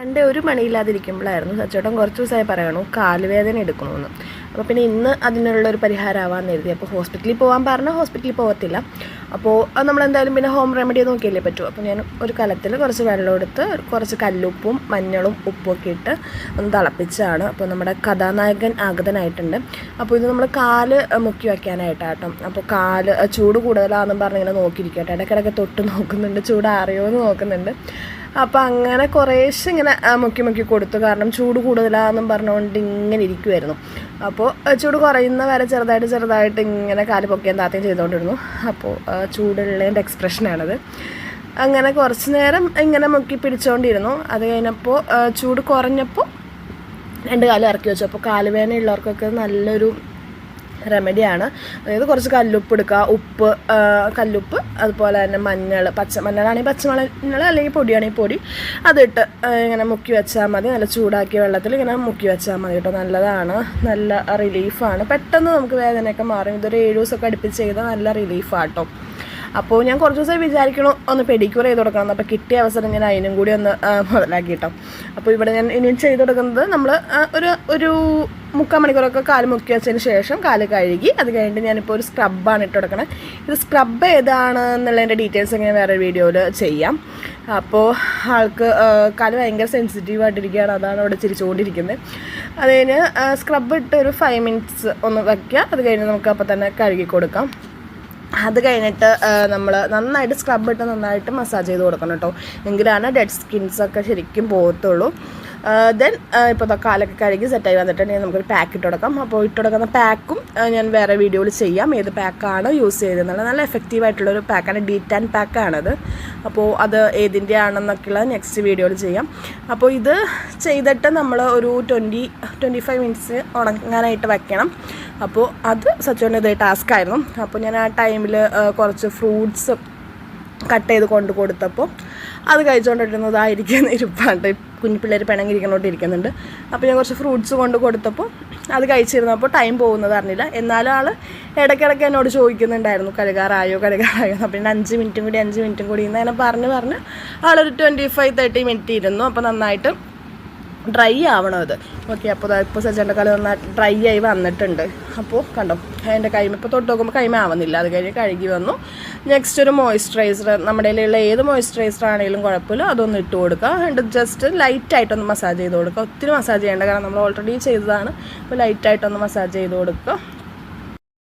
Sunday ഒരു മണിയില്ലാതിരിക്കുമ്പോഴായിരുന്നു സച്ചേട്ടൻ കുറച്ച് ദിവസമായി പറയണു കാലുവേദന എടുക്കണമെന്ന്. അപ്പോൾ പിന്നെ ഇന്ന് അതിനുള്ളൊരു പരിഹാരമാവാമെന്ന് കരുതി. അപ്പോൾ ഹോസ്പിറ്റലിൽ പോകാൻ പറഞ്ഞാൽ ഹോസ്പിറ്റലിൽ പോകത്തില്ല. അപ്പോൾ നമ്മളെന്തായാലും പിന്നെ ഹോം റെമഡി നോക്കിയല്ലേ പറ്റൂ. അപ്പോൾ ഞാൻ ഒരു കലത്തിൽ കുറച്ച് വെള്ളം എടുത്ത് കുറച്ച് കല്ലുപ്പും മഞ്ഞളും ഉപ്പും ഒക്കെ ഇട്ട് ഒന്ന് തിളപ്പിച്ചാണ്. അപ്പോൾ നമ്മുടെ കഥാനായകൻ ആഗതനായിട്ടുണ്ട്. അപ്പോൾ ഇത് നമ്മൾ കാല് മുക്കി വയ്ക്കാനായിട്ടാട്ടോ. അപ്പോൾ കാല് ചൂട് കൂടുതലാണെന്നും പറഞ്ഞിങ്ങനെ നോക്കിയിരിക്കട്ടെ. ഇടയ്ക്കിടയ്ക്ക് തൊട്ട് നോക്കുന്നുണ്ട്, ചൂടാറിയോ എന്ന് നോക്കുന്നുണ്ട്. അപ്പോൾ അങ്ങനെ കുറേശ്ശെ ഇങ്ങനെ മുക്കി കൊടുത്തു. കാരണം ചൂട് കൂടുതലാണെന്നും പറഞ്ഞുകൊണ്ട് ഇങ്ങനെ ഇരിക്കുമായിരുന്നു. അപ്പോൾ ചൂട് കുറയുന്ന വരെ ചെറുതായിട്ട് ഇങ്ങനെ കാല് പൊക്കിയും താത്തയും ചെയ്തുകൊണ്ടിരുന്നു. അപ്പോൾ ചൂടുള്ളതിൻ്റെ എക്സ്പ്രഷനാണത്. അങ്ങനെ കുറച്ച് നേരം ഇങ്ങനെ മുക്കി പിടിച്ചുകൊണ്ടിരുന്നു. അത് കഴിഞ്ഞപ്പോൾ ചൂട് കുറഞ്ഞപ്പോൾ രണ്ട് കാലും ഇറക്കി വെച്ചു. അപ്പോൾ കാലുവേദന ഉള്ളവർക്കൊക്കെ നല്ലൊരു റെമഡിയാണ്. അതായത് കുറച്ച് കല്ലുപ്പ് എടുക്കുക, ഉപ്പ്, കല്ലുപ്പ്, അതുപോലെ തന്നെ മഞ്ഞളാണെങ്കിൽ പച്ചമഞ്ഞൾ അല്ലെങ്കിൽ പൊടിയാണെങ്കിൽ പൊടി, അതിട്ട് ഇങ്ങനെ മുക്കി വെച്ചാൽ മതി. നല്ല ചൂടാക്കിയ വെള്ളത്തിൽ ഇങ്ങനെ മുക്കി വെച്ചാൽ മതി കേട്ടോ. നല്ലതാണ്, നല്ല റിലീഫാണ്. പെട്ടെന്ന് നമുക്ക് വേദനയൊക്കെ മാറും. ഇതൊരു 7 ദിവസമൊക്കെ അടുപ്പിച്ച് ചെയ്താൽ നല്ല റിലീഫാട്ടോ. അപ്പോൾ ഞാൻ കുറച്ച് ദിവസമായി വിചാരിക്കണം ഒന്ന് പെഡിക്യൂർ ചെയ്ത് കൊടുക്കണം. അപ്പോൾ കിട്ടിയ അവസരം ഞാൻ അതിനും കൂടി ഒന്ന് മുതലാക്കി കേട്ടോ. അപ്പോൾ ഇവിടെ ഞാൻ ഇനി ചെയ്ത് കൊടുക്കുന്നത് നമ്മൾ ഒരു 3/4 മണിക്കൂറൊക്കെ കാല് മുക്കി വെച്ചതിന് ശേഷം കാല് കഴുകി അത് കഴിഞ്ഞിട്ട് ഞാനിപ്പോൾ ഒരു സ്ക്രബാണ് ഇട്ട് കൊടുക്കണത്. ഇത് സ്ക്രബ് ഏതാണ് എന്നുള്ളതിൻ്റെ ഡീറ്റെയിൽസ് ഇങ്ങനെ വേറെ വീഡിയോയിൽ ചെയ്യാം. അപ്പോൾ ആൾക്ക് കാല് ഭയങ്കര സെൻസിറ്റീവായിട്ടിരിക്കുകയാണ്, അതാണ് അവിടെ ചിരിച്ചുകൊണ്ടിരിക്കുന്നത്. അത് കഴിഞ്ഞ് സ്ക്രബ് ഇട്ട് ഒരു 5 മിനിറ്റ്സ് ഒന്ന് വയ്ക്കുക. അത് കഴിഞ്ഞ് നമുക്ക് അപ്പോൾ തന്നെ കഴുകി കൊടുക്കാം. അത് കഴിഞ്ഞിട്ട് നമ്മൾ നന്നായിട്ട് സ്ക്രബ് ഇട്ട് നന്നായിട്ട് മസാജ് ചെയ്ത് കൊടുക്കണം കേട്ടോ. എങ്കിലാണ് ഡെഡ് സ്കിൻസൊക്കെ ശരിക്കും പോകത്തുള്ളൂ. ദെൻ ഇപ്പോൾ കാലൊക്കെ കഴുകി സെറ്റായി വന്നിട്ടുണ്ടെങ്കിൽ നമുക്കൊരു പാക്ക് ഇട്ട് കൊടുക്കാം. അപ്പോൾ ഇട്ട് കൊടുക്കുന്ന പാക്കും ഞാൻ വേറെ വീഡിയോയിൽ ചെയ്യാം, ഏത് പാക്കാണ് യൂസ് ചെയ്തതെന്നുള്ള. നല്ല എഫക്റ്റീവായിട്ടുള്ളൊരു പാക്കാണ്, ഡീറ്റാൻ പാക്കാണത്. അപ്പോൾ അത് ഏതിൻ്റെ ആണെന്നൊക്കെയുള്ള നെക്സ്റ്റ് വീഡിയോയിൽ ചെയ്യാം. അപ്പോൾ ഇത് ചെയ്തിട്ട് നമ്മൾ ഒരു 20-25 മിനിറ്റ്സ് ഉണങ്ങാനായിട്ട് വയ്ക്കണം. അപ്പോൾ അത് സച്ചുവിന് ഇതേ ടാസ്ക് ആയിരുന്നു. അപ്പോൾ ഞാൻ ആ ടൈമിൽ കുറച്ച് ഫ്രൂട്ട്സ് കട്ട് ചെയ്ത് കൊണ്ട് കൊടുത്തപ്പോൾ അത് കഴിച്ചുകൊണ്ടിരുന്നതായിരിക്കുന്ന ഇരിപ്പാണ്ട്. കുഞ്ഞു പിള്ളേർ പിണങ്ങിയിരിക്കുന്നോണ്ടിരിക്കുന്നുണ്ട്. അപ്പോൾ ഞാൻ കുറച്ച് ഫ്രൂട്ട്സ് കൊണ്ട് കൊടുത്തപ്പോൾ അത് കഴിച്ചിരുന്നപ്പോൾ ടൈം പോകുന്നത് അറിഞ്ഞില്ല. എന്നാലും ആൾ ഇടയ്ക്കിടയ്ക്ക് എന്നോട് ചോദിക്കുന്നുണ്ടായിരുന്നു കഴുകാറായോ. അപ്പോൾ പിന്നെ 5 മിനിറ്റും കൂടി ഇന്ന് പറഞ്ഞ് ആളൊരു 25-30 മിനിറ്റ് ഇരുന്നു. അപ്പോൾ നന്നായിട്ട് ഡ്രൈ ആവണം അത്. ഓക്കെ, അപ്പോൾ ഇപ്പോൾ സച്ചേൻ്റെ കാലം നന്നായിട്ട് ഡ്രൈ ആയി വന്നിട്ടുണ്ട്. അപ്പോൾ കണ്ടോ എൻ്റെ കൈമ ഇപ്പോൾ തൊട്ട് നോക്കുമ്പോൾ കൈമ ആവുന്നില്ല. അത് കഴിഞ്ഞ് കഴുകി വന്നു. നെക്സ്റ്റ് ഒരു മോയ്സ്ചറൈസർ, നമ്മുടെ കയ്യിലുള്ള ഏത് മോയ്സ്ചറൈസർ ആണെങ്കിലും കുഴപ്പമില്ല, അതൊന്ന് ഇട്ട് കൊടുക്കുക. എന്നിട്ട് ജസ്റ്റ് ലൈറ്റായിട്ടൊന്ന് മസാജ് ചെയ്ത് കൊടുക്കുക. ഒത്തിരി മസാജ് ചെയ്യേണ്ട, കാരണം നമ്മൾ ഓൾറെഡി ചെയ്തതാണ്. അപ്പോൾ ലൈറ്റായിട്ടൊന്ന് മസാജ് ചെയ്ത് കൊടുക്കുക.